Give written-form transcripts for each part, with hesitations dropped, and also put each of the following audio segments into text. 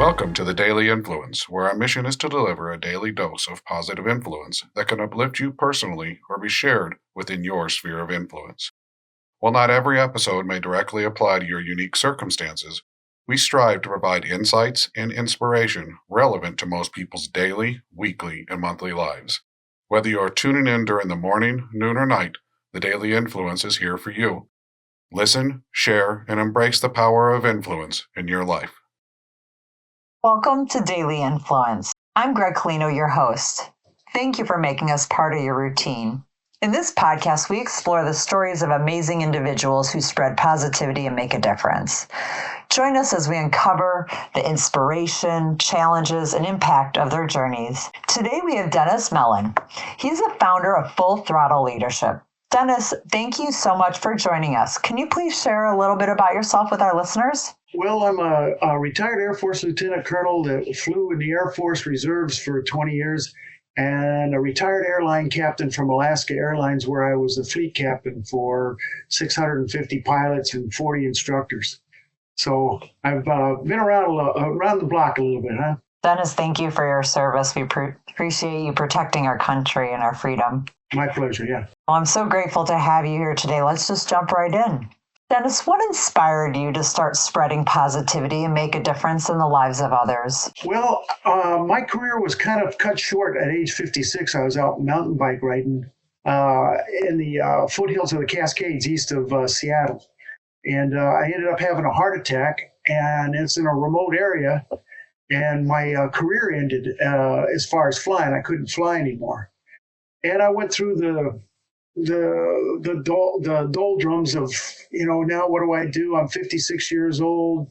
Welcome to the Daily Influence, where our mission is to deliver a daily dose of positive influence that can uplift you personally or be shared within your sphere of influence. While not every episode may directly apply to your unique circumstances, we strive to provide insights and inspiration relevant to most people's daily, weekly, and monthly lives. Whether you are tuning in during the morning, noon, or night, the Daily Influence is here for you. Listen, share, and embrace the power of influence in your life. Welcome to Daily Influence. I'm Gregg-Brooke Koleno, your host. Thank you for making us part of your routine. In this podcast, we explore the stories of amazing individuals who spread positivity and make a difference. Join us as we uncover the inspiration, challenges, and impact of their journeys. Today, we have Dennis Mellen. He's the founder of Throttle Leadership. Dennis, thank you so much for joining us. Can you please share a little bit about yourself with our listeners? Well, I'm a retired Air Force lieutenant colonel that flew in the Air Force Reserves for 20 years and a retired airline captain from Alaska Airlines, where I was the fleet captain for 650 pilots and 40 instructors. So I've been around the block a little bit, huh? Dennis, thank you for your service. We appreciate you protecting our country and our freedom. My pleasure, yeah. Well, I'm so grateful to have you here today. Let's just jump right in. Dennis, what inspired you to start spreading positivity and make a difference in the lives of others? Well, my career was kind of cut short at age 56. I was out mountain bike riding in the foothills of the Cascades east of Seattle. And I ended up having a heart attack, and it's in a remote area. And my career ended as far as flying. I couldn't fly anymore. And I went through the doldrums of, now what do I do? I'm 56 years old.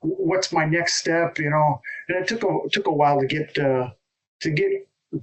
What's my next step? And it took a while to get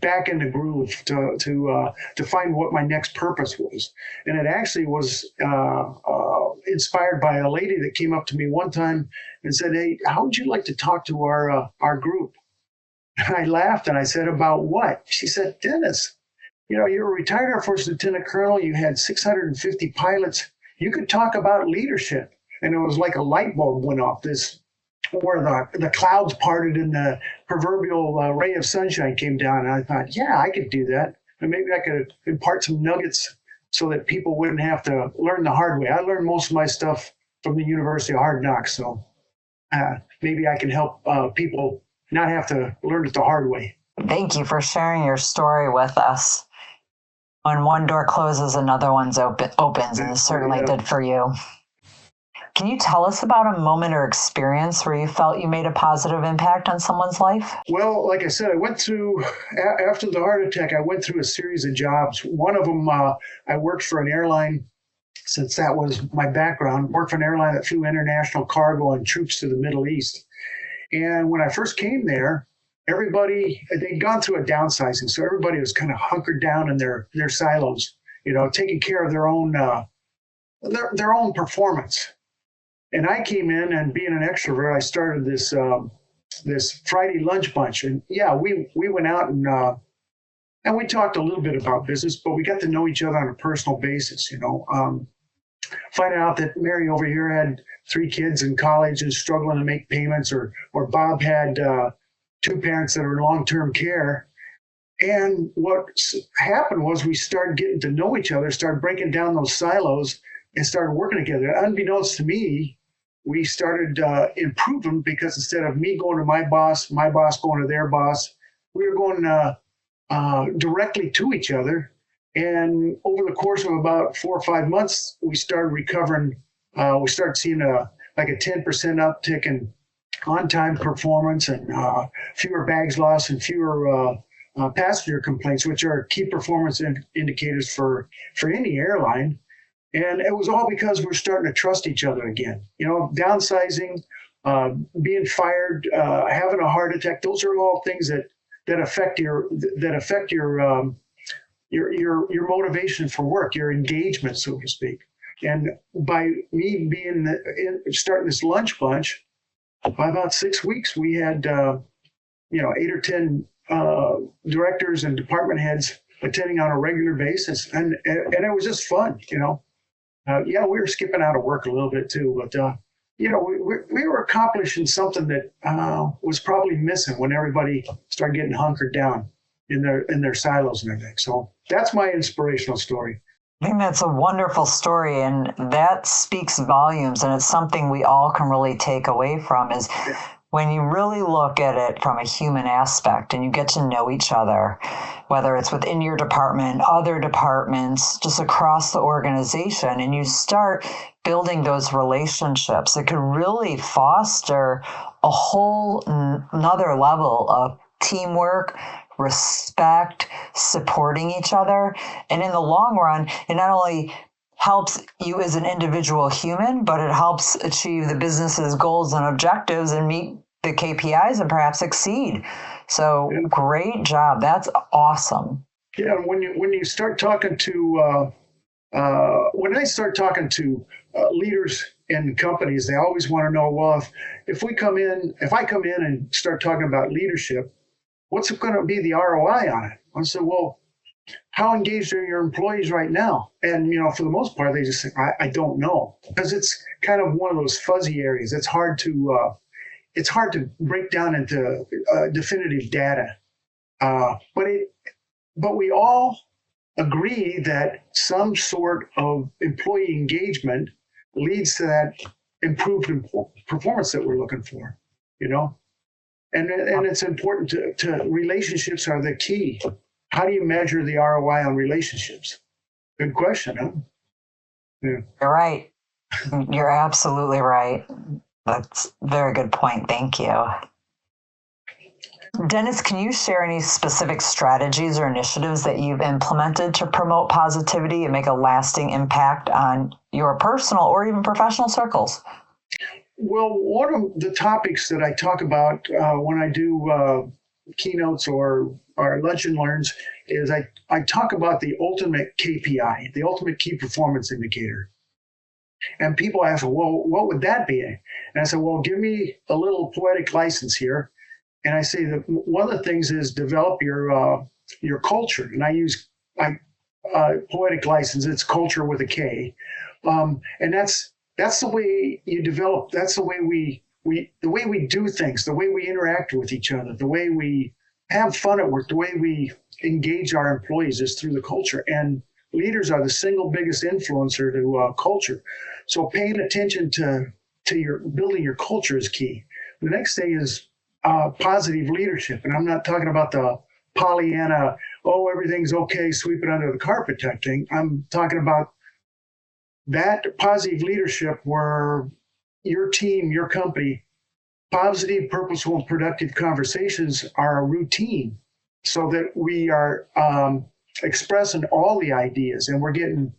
back in the groove, to find what my next purpose was. And it actually was inspired by a lady that came up to me one time and said, "Hey, how would you like to talk to our group?" And I laughed and I said, "About what?" She said, "Dennis, you're a retired Air Force lieutenant colonel. You had 650 pilots. You could talk about leadership." And it was like a light bulb went off, where the clouds parted and the proverbial ray of sunshine came down. And I thought, yeah, I could do that. And maybe I could impart some nuggets so that people wouldn't have to learn the hard way. I learned most of my stuff from the University of Hard Knocks. So maybe I can help people not have to learn it the hard way. Thank you for sharing your story with us. When one door closes, another one opens, and it certainly did for you. Can you tell us about a moment or experience where you felt you made a positive impact on someone's life? Well, like I said, I went through, after the heart attack, I went through a series of jobs. One of them, I worked for an airline, since that was my background, worked for an airline that flew international cargo and troops to the Middle East. And when I first came there, they'd gone through a downsizing. So everybody was kind of hunkered down in their silos, taking care of their own performance. And I came in, and being an extrovert, I started this Friday lunch bunch. And yeah, we went out and we talked a little bit about business, but we got to know each other on a personal basis, Finding out that Mary over here had 3 kids in college and struggling to make payments, or Bob had 2 parents that are in long-term care. And what happened was we started getting to know each other, started breaking down those silos, and started working together. Unbeknownst to me, we started improving, because instead of me going to my boss going to their boss, we were going directly to each other. And over the course of about 4 or 5 months, we started recovering. We started seeing a 10% uptick in on-time performance, and fewer bags lost and fewer passenger complaints, which are key performance indicators for any airline. And it was all because we're starting to trust each other again. Downsizing, being fired, having a heart attack, those are all things that affect your motivation for work, your engagement, so to speak. And by me starting this lunch bunch, by about 6 weeks, we had 8 or 10 directors and department heads attending on a regular basis, and it was just fun. We were skipping out of work a little bit too, but we were accomplishing something that was probably missing when everybody started getting hunkered down in their silos and everything. So that's my inspirational story. I think that's a wonderful story, and that speaks volumes, and it's something we all can really take away from is when you really look at it from a human aspect and you get to know each other, whether it's within your department, other departments, just across the organization, and you start building those relationships, it can really foster a whole another level of teamwork, respect, supporting each other. And in the long run, it not only helps you as an individual human, but it helps achieve the business's goals and objectives and meet the KPIs and perhaps exceed. So great job. That's awesome. Yeah, when you start talking to when I start talking to leaders in companies, they always want to know, well, if I come in and start talking about leadership, what's going to be the ROI on it? I said, well, how engaged are your employees right now? And, for the most part, they just say, I don't know, because it's kind of one of those fuzzy areas. It's hard to break down into definitive data. But we all agree that some sort of employee engagement leads to that improved performance that we're looking for, And it's important to relationships are the key. How do you measure the ROI on relationships? Good question, huh? Yeah. You're right. You're absolutely right. That's a very good point. Thank you. Dennis, can you share any specific strategies or initiatives that you've implemented to promote positivity and make a lasting impact on your personal or even professional circles? Well, one of the topics that I talk about when I do keynotes or lunch and learns is I talk about the ultimate KPI, the ultimate key performance indicator. And people ask, well, what would that be? And I said, well, give me a little poetic license here. And I say that one of the things is develop your culture. And I use poetic license. It's culture with a K. And that's the way you develop. That's the way we do things, the way we interact with each other, the way we have fun at work, the way we engage our employees is through the culture. And leaders are the single biggest influencer to culture. So paying attention to your building your culture is key. The next thing is positive leadership. And I'm not talking about the Pollyanna, everything's okay, sweep it under the carpet type thing. I'm talking about that positive leadership where your team, your company, positive, purposeful, and productive conversations are a routine so that we are expressing all the ideas and we're getting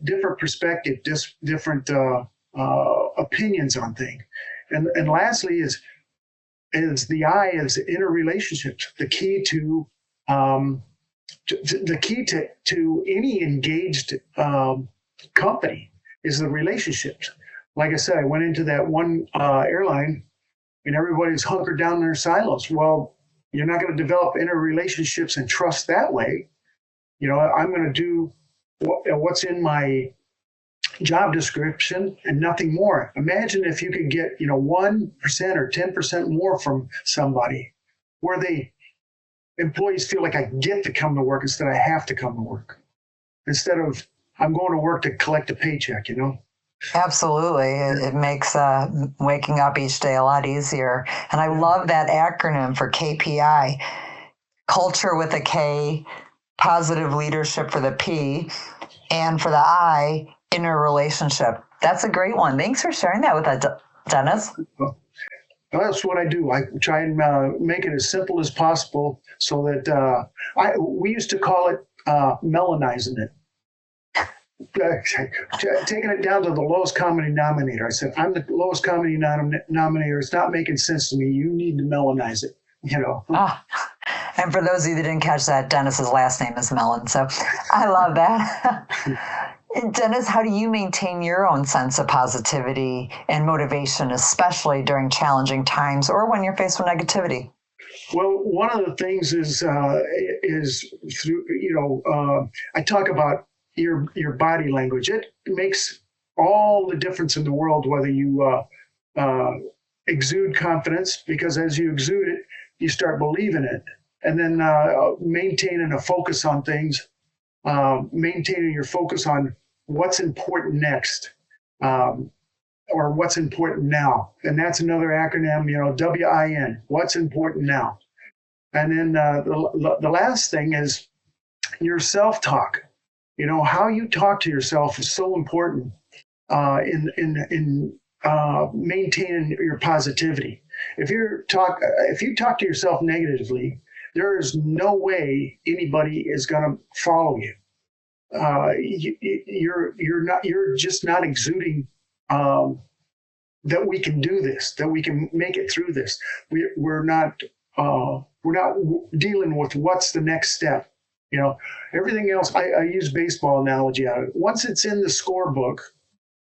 different perspective, different opinions on things. And lastly is the I is interrelationships. The key to any engaged company is the relationships. Like I said, I went into that one airline and everybody's hunkered down in their silos. Well, you're not going to develop interrelationships and trust that way. I'm going to do what's in my job description and nothing more. Imagine if you could get 1% or 10% more from somebody where employees feel like I get to come to work instead of I have to come to work, instead of I'm going to work to collect a paycheck. Absolutely. It makes waking up each day a lot easier. And I love that acronym for KPI, culture with a K, positive leadership for the P, and for the I, interrelationship. That's a great one. Thanks for sharing that with us, Dennis. Well, that's what I do. I try and make it as simple as possible so that we used to call it Mellenizing it. Taking it down to the lowest common denominator. I said, I'm the lowest common denominator. It's not making sense to me. You need to Mellenize it, And for those of you that didn't catch that, Dennis's last name is Mellen. So I love that. Dennis, how do you maintain your own sense of positivity and motivation, especially during challenging times or when you're faced with negativity? Well, one of the things is through, I talk about your body language. It makes all the difference in the world whether you exude confidence, because as you exude it, you start believing it. And then maintaining a focus on things, maintaining your focus on what's important next, or what's important now. And that's another acronym, WIN, what's important now. And then the last thing is your self-talk. How you talk to yourself is so important in maintaining your positivity. If you talk to yourself negatively, there is no way anybody is going to follow you. You're just not exuding that we can do this, that we can make it through this. We're not dealing with what's the next step. Everything else. I use baseball analogy out of it. Once it's in the scorebook,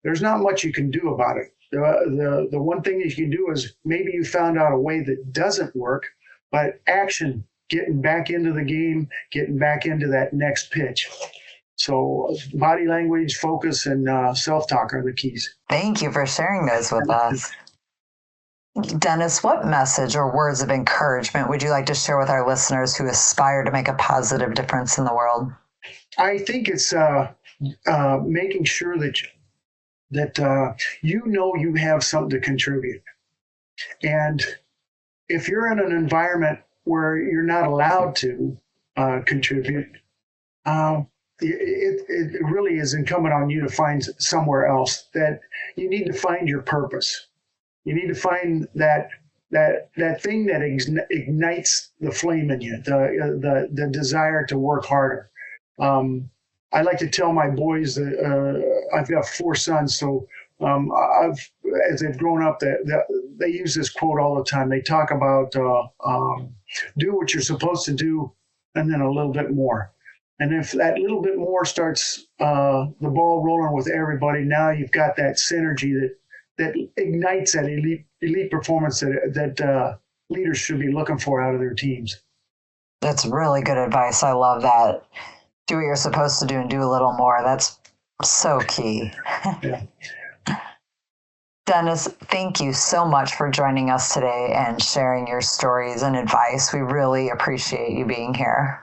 there's not much you can do about it. The one thing you can do is maybe you found out a way that doesn't work, but action, getting back into the game, getting back into that next pitch. So body language, focus, and self-talk are the keys. Thank you for sharing those with us. Dennis, what message or words of encouragement would you like to share with our listeners who aspire to make a positive difference in the world? I think it's making sure that you have something to contribute. And if you're in an environment where you're not allowed to contribute, it really is incumbent on you to find somewhere else. That you need to find your purpose. You need to find that thing that ignites the flame in you, the desire to work harder. I like to tell my boys that I've got 4 sons, so as they've grown up, they use this quote all the time. They talk about do what you're supposed to do, and then a little bit more. And if that little bit more starts the ball rolling with everybody, now you've got that synergy that ignites that elite performance that leaders should be looking for out of their teams. That's really good advice. I love that. Do what you're supposed to do and do a little more. That's so key. Yeah. Dennis, thank you so much for joining us today and sharing your stories and advice. We really appreciate you being here.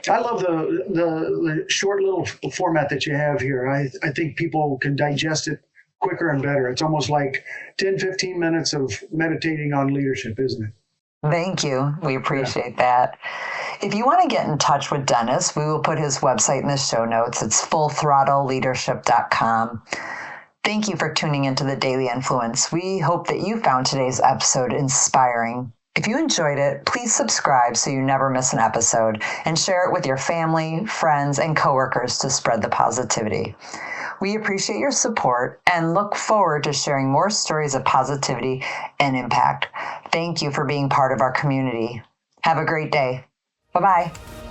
I love the short little format that you have here. I think people can digest it quicker and better. It's almost like 10, 15 minutes of meditating on leadership, isn't it? Thank you. We appreciate that. If you want to get in touch with Dennis, we will put his website in the show notes. It's fullthrottleLeadership.com. Thank you for tuning into the Daily Influence. We hope that you found today's episode inspiring. If you enjoyed it, please subscribe so you never miss an episode, and share it with your family, friends, and coworkers to spread the positivity. We appreciate your support and look forward to sharing more stories of positivity and impact. Thank you for being part of our community. Have a great day. Bye-bye.